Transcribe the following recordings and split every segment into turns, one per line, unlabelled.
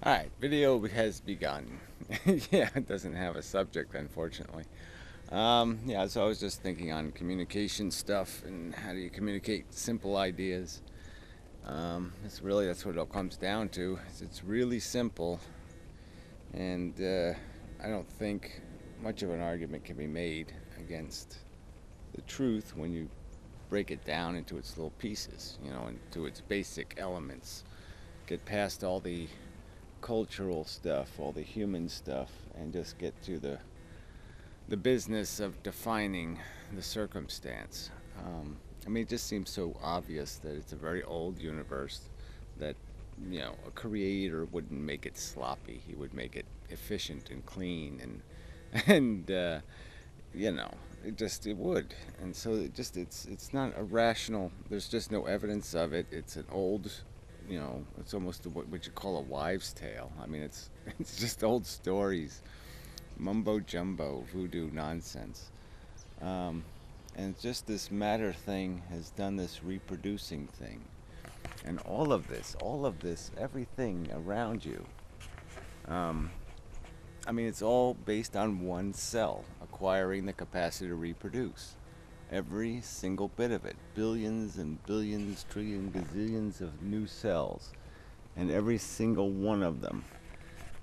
Alright, video has begun. Yeah, it doesn't have a subject, unfortunately. Yeah, so I was just thinking on communication stuff and how do you communicate simple ideas. That's what it all comes down to. It's really simple, and I don't think much of an argument can be made against the truth when you break it down into its little pieces, into its basic elements. Get past all the cultural stuff, all the human stuff, and just get to the business of defining the circumstance. It just seems so obvious that it's a very old universe, that a creator wouldn't make it sloppy. He would make it efficient and clean, and it would. And so it's not a rational. There's just no evidence of it. It's an old, it's almost what you call a wives' tale. It's it's just old stories, mumbo jumbo, voodoo nonsense. Um, and just this matter thing has done this reproducing thing, and all of this, everything around you. Um, it's all based on one cell acquiring the capacity to reproduce. Every single bit of it, billions and billions, trillions, gazillions of new cells, and every single one of them,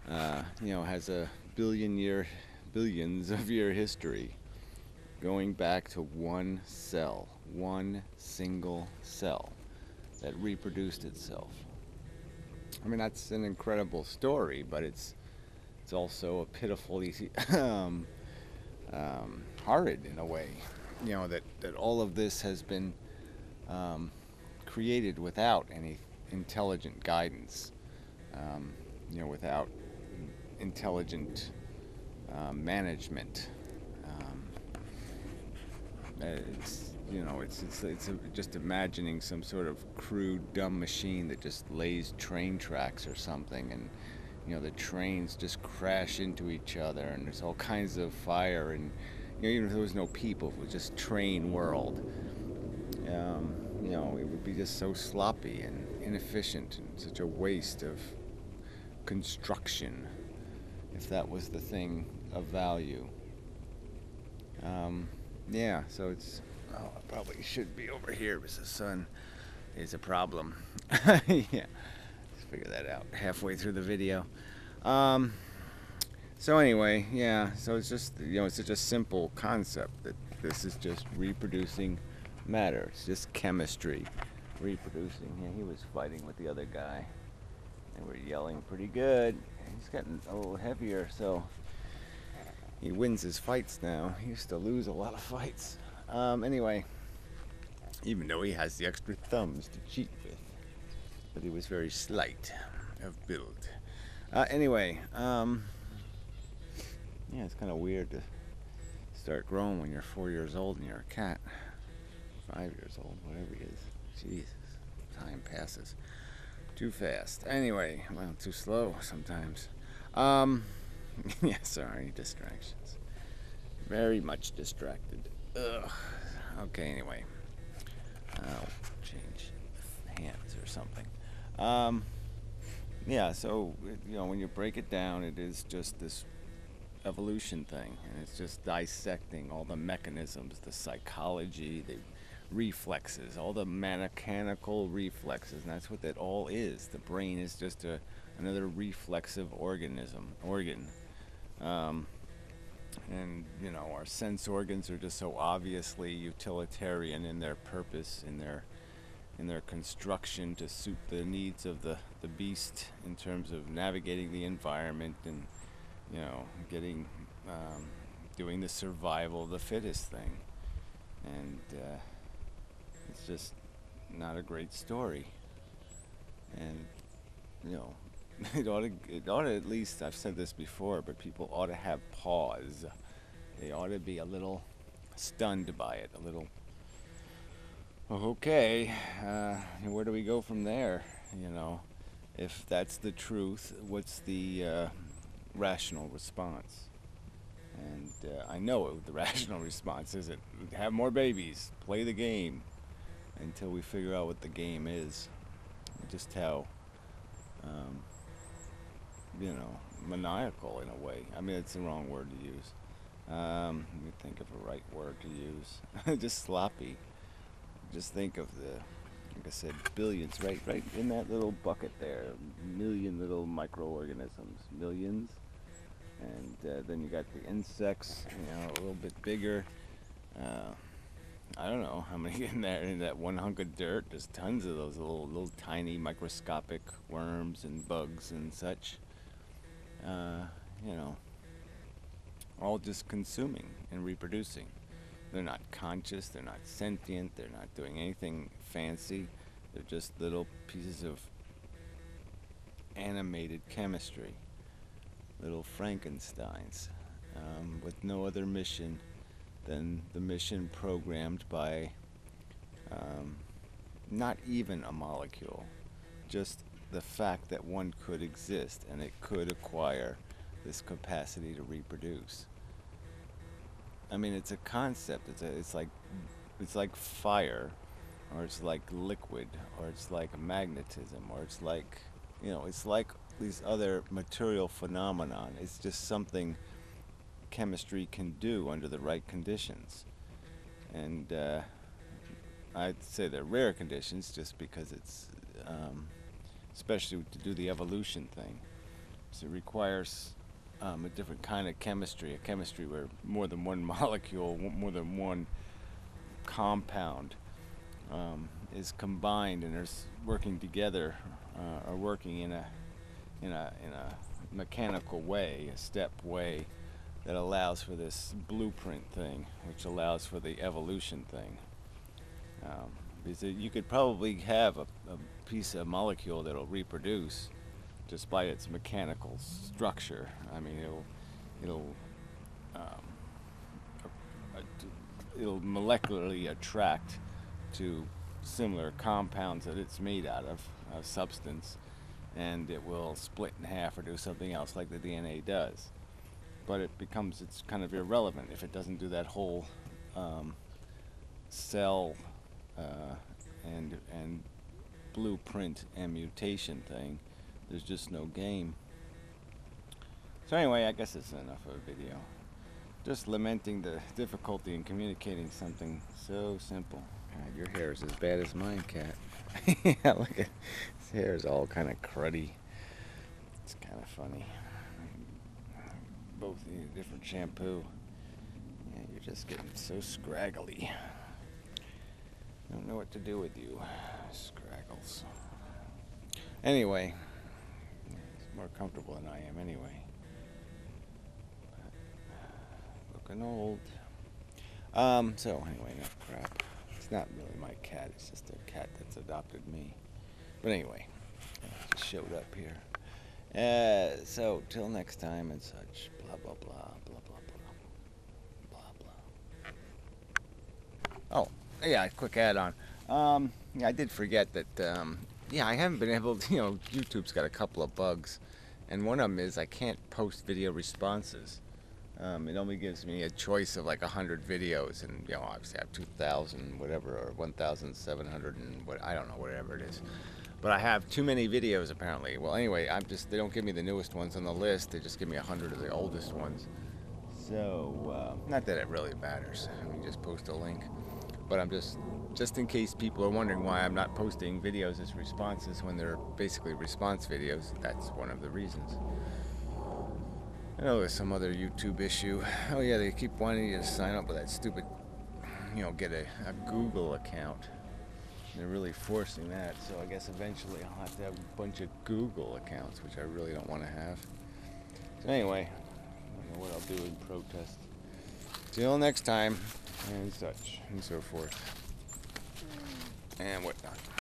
has a billions of year history, going back to one single cell that reproduced itself. That's an incredible story, but it's also a pitifully horrid in a way. That all of this has been created without any intelligent guidance, without intelligent management. Um, just imagining some sort of crude, dumb machine that just lays train tracks or something, and the trains just crash into each other, and there's all kinds of fire, and even if there was no people, if it was just train world, it would be just so sloppy and inefficient and such a waste of construction if that was the thing of value. Yeah, so I probably should be over here because the sun is a problem. Yeah, just figure that out halfway through the video. Um, so anyway, yeah, so it's just, it's such a simple concept that this is just reproducing matter. It's just chemistry reproducing. Yeah, he was fighting with the other guy. They were yelling pretty good. He's gotten a little heavier, so he wins his fights now. He used to lose a lot of fights. Anyway, even though he has the extra thumbs to cheat with, but he was very slight of build. Anyway, yeah, it's kind of weird to start growing when you're 4 years old and you're a cat. 5 years old, whatever he is. Jesus, time passes too fast. Anyway, well, too slow sometimes. Yeah, sorry, distractions. Very much distracted. Ugh. Okay, anyway. I'll change hands or something. Yeah, so, when you break it down, it is just this evolution thing, and it's just dissecting all the mechanisms, the psychology, the reflexes, all the mechanical reflexes, and that's what that all is. The brain is just another reflexive organ. And our sense organs are just so obviously utilitarian in their purpose, in their construction to suit the needs of the beast in terms of navigating the environment and getting doing the survival of the fittest thing. And it's just not a great story. And it ought to, at least, I've said this before, but people ought to have pause. They ought to be a little stunned by it, a little, okay, where do we go from there? If that's the truth, what's the rational response? And I know the rational response isn't have more babies, play the game, until we figure out what the game is, just how um, maniacal in a way. I mean, it's the wrong word to use. Let me think of a right word to use. Just sloppy. Just think of like I said, billions, right in that little bucket there, million little microorganisms, millions, and then you got the insects, a little bit bigger. Uh, I don't know how many in there in that one hunk of dirt. There's tons of those little tiny microscopic worms and bugs and such. Uh, you know, all just consuming and reproducing. They're not conscious, they're not sentient, they're not doing anything fancy. They're just little pieces of animated chemistry, little Frankensteins, with no other mission than the mission programmed by not even a molecule, just the fact that one could exist and it could acquire this capacity to reproduce. I mean, it's a concept. It's like fire, or it's like liquid, or it's like magnetism, or it's like these other material phenomenon. It's just something chemistry can do under the right conditions, and I'd say they're rare conditions, just because it's especially to do the evolution thing. So it requires a different kind of chemistry, a chemistry where more than one molecule, more than one compound is combined and is working together, or working in a mechanical way, a step way that allows for this blueprint thing, which allows for the evolution thing. Because you could probably have a piece of molecule that'll reproduce just by its mechanical structure. I mean, um, it'll molecularly attract to similar compounds that it's made out of substance, and it will split in half or do something else like the DNA does. But it's kind of irrelevant if it doesn't do that whole cell and blueprint and mutation thing. There's just no game. So anyway, I guess it's enough of a video. Just lamenting the difficulty in communicating something so simple. God, your hair is as bad as mine, Cat. Yeah, look at his hair is all kind of cruddy. It's kind of funny. Both need a different shampoo. Yeah, you're just getting so scraggly. I don't know what to do with you, scraggles. Anyway, it's more comfortable than I am anyway. Looking old. So anyway, enough crap. It's not really my cat, it's just a cat that's adopted me. But anyway, I just showed up here. So till next time and such. Blah blah blah blah blah blah blah blah. Oh, yeah, quick add-on. Yeah, I did forget that. Yeah, I haven't been able to. YouTube's got a couple of bugs, and one of them is I can't post video responses. It only gives me a choice of like 100 videos, and obviously I have 2,000 whatever, or 1,700 and what, I don't know, whatever it is. But I have too many videos apparently. Well, anyway, they don't give me the newest ones on the list. They just give me 100 of the oldest ones. So not that it really matters. I mean, just post a link. But I'm just in case people are wondering why I'm not posting videos as responses when they're basically response videos. That's one of the reasons. I know there's some other YouTube issue. Oh yeah, they keep wanting you to sign up with that stupid, get a Google account. They're really forcing that, so I guess eventually I'll have to have a bunch of Google accounts, which I really don't want to have. So anyway, I don't know what I'll do in protest. Till next time, and such, and so forth, and whatnot.